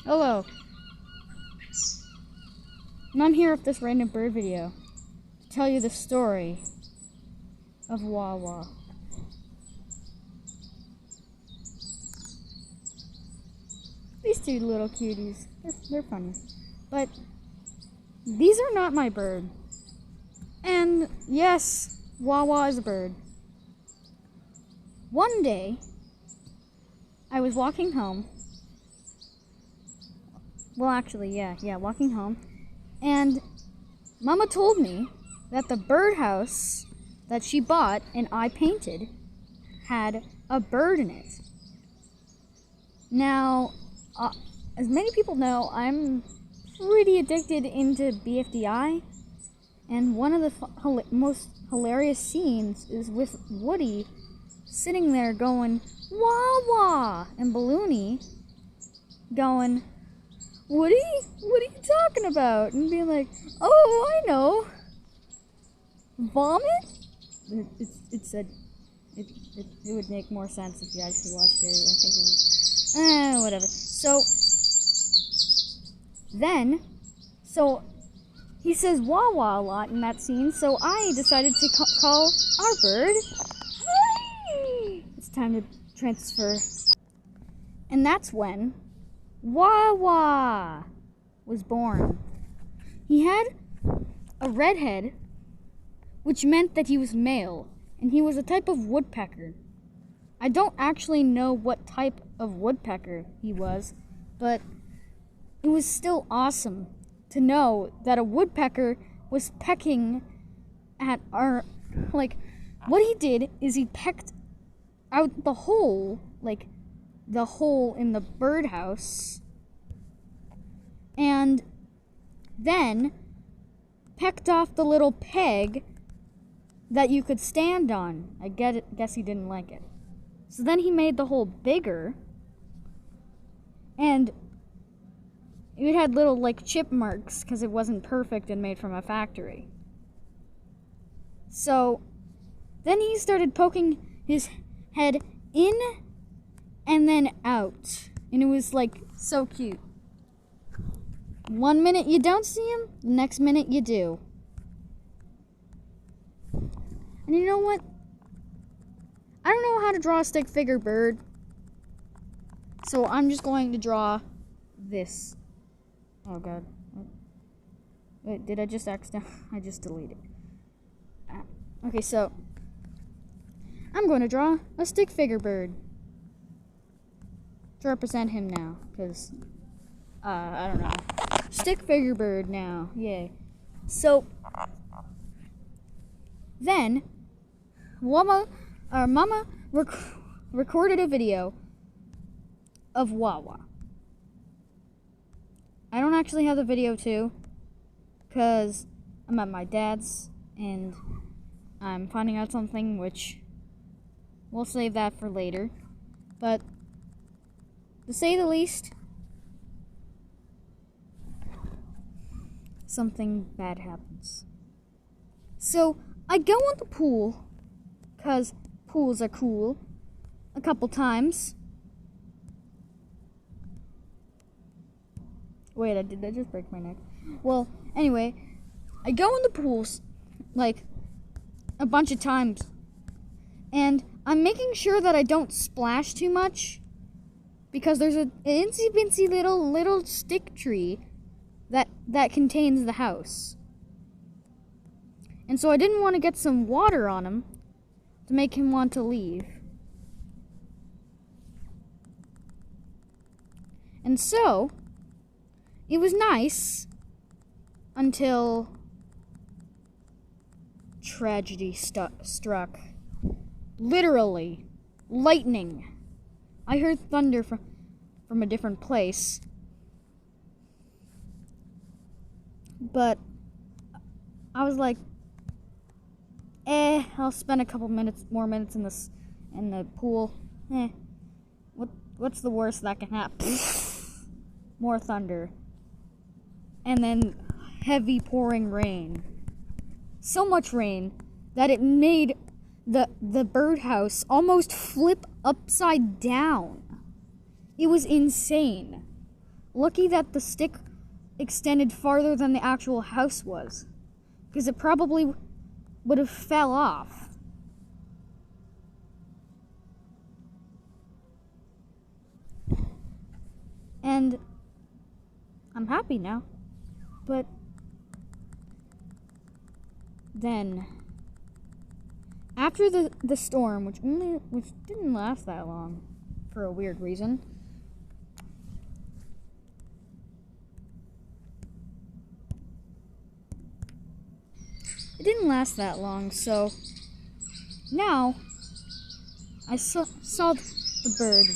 Hello. And I'm here with this random bird video to tell you the story of Wawa. These two little cuties, they're funny. But these are not my bird. And yes, Wawa is a bird. One day, I was walking home. Well, actually, yeah, walking home. And Mama told me that the birdhouse that she bought and I painted had a bird in it. Now, as many people know, I'm pretty addicted into BFDI. And one of the most hilarious scenes is with Woody sitting there going, Wawa! And Balloony going, Woody, what are you talking about? And being like, oh, I know. Vomit? It said, it would make more sense if you actually watched it. I think it was, whatever. So he says Wawa a lot in that scene, so I decided to call our bird. It's time to transfer. And that's when Wawa was born. He had a red head, which meant that he was male, and he was a type of woodpecker. I don't actually know what type of woodpecker he was, but it was still awesome to know that a woodpecker was pecking at our, what he did is he pecked out the hole, the hole in the birdhouse, and then pecked off the little peg that you could stand on. I guess he didn't like it. So then he made the hole bigger, and it had little chip marks because it wasn't perfect and made from a factory. So then he started poking his head in and then out, and it was so cute. 1 minute you don't see him, the next minute you do. And you know what? I don't know how to draw a stick figure bird, so I'm just going to draw this. Oh god. Wait, did I just accidentally? I just deleted. Okay, so I'm going to draw a stick figure bird to represent him now, because I don't know. Stick figure bird now, yay. So then Mama recorded a video of Wawa. I don't actually have the video too, because I'm at my dad's and I'm finding out something, which we'll save that for later. But to say the least, something bad happens. So I go in the pool, because pools are cool, a couple times. Wait, did I just break my neck? Well, anyway, I go in the pools, a bunch of times. And I'm making sure that I don't splash too much, because there's an itsy-bitsy little stick tree that contains the house. And so I didn't want to get some water on him to make him want to leave. And so it was nice until tragedy struck. Literally, lightning. I heard thunder from a different place. But I was like, I'll spend a couple more minutes in the pool. What's the worst that can happen? More thunder. And then heavy pouring rain. So much rain that it made the birdhouse almost flip upside down. It was insane. lucky that the stick extended farther than the actual house was, because it probably would have fell off. And I'm happy now. But then after the storm, which didn't last that long for a weird reason, it didn't last that long, so now I saw the bird,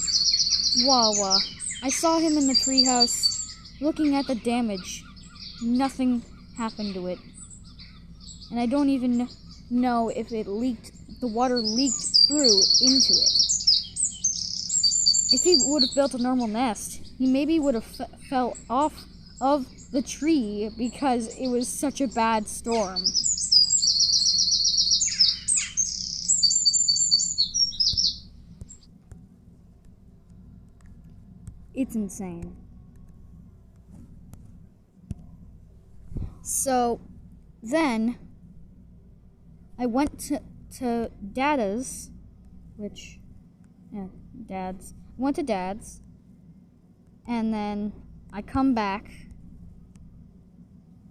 Wawa. I saw him in the treehouse looking at the damage. Nothing happened to it. And I don't even know if the water leaked through into it. If he would have built a normal nest, he maybe would have fell off of the tree because it was such a bad storm. It's insane. So then I went to Dad's, Dad's. I went to Dad's, and then I come back.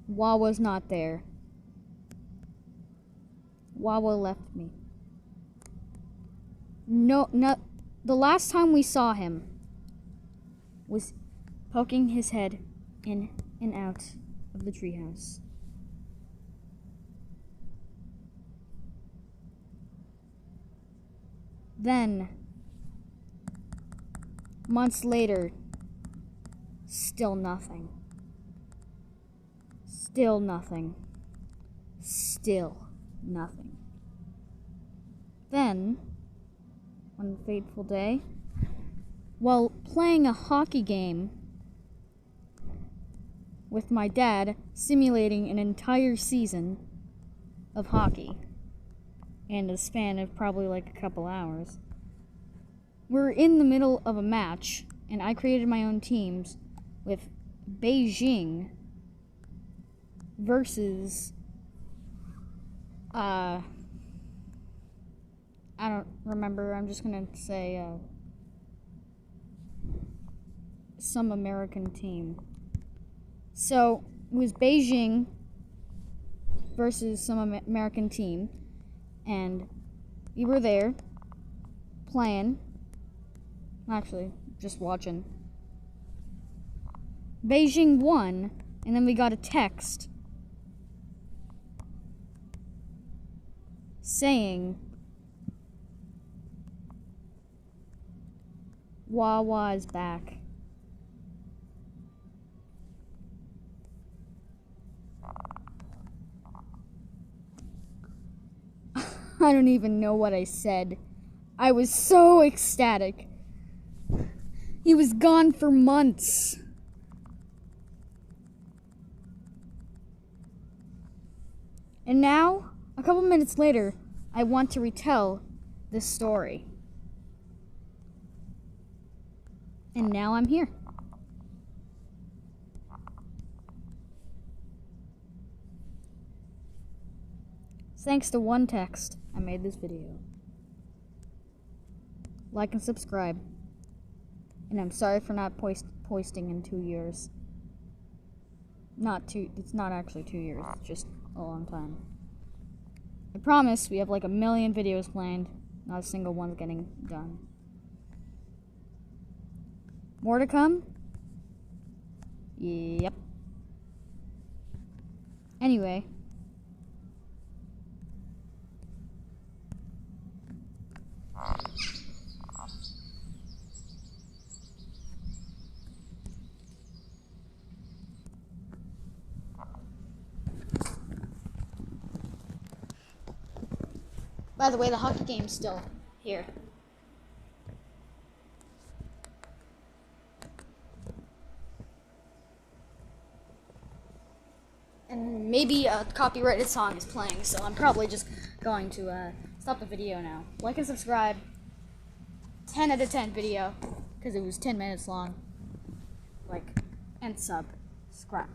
Wawa's not there. Wawa left me. No, the last time we saw him was poking his head in and out of the treehouse. Then, months later, still nothing. Still nothing. Still nothing. Then, one fateful day, while playing a hockey game with my dad, simulating an entire season of hockey in a span of probably like a couple hours, we're in the middle of a match, and I created my own teams with Beijing versus I don't remember. I'm just gonna say some American team. So it was Beijing versus some American team, and we were there playing. Actually, just watching. Beijing won, and then we got a text saying Wawa is back. I don't even know what I said. I was so ecstatic. He was gone for months. And now, a couple minutes later, I want to retell this story. And now I'm here. Thanks to one text, I made this video. Like and subscribe. And I'm sorry for not posting in 2 years. It's not actually 2 years, it's just a long time. I promise we have like 1 million videos planned. Not a single one's getting done. More to come? Yep. Anyway. By the way, the hockey game's still here. And maybe a copyrighted song is playing, so I'm probably just going to stop the video now. Like and subscribe. 10 out of 10 video, because it was 10 minutes long. Like, and subscribe.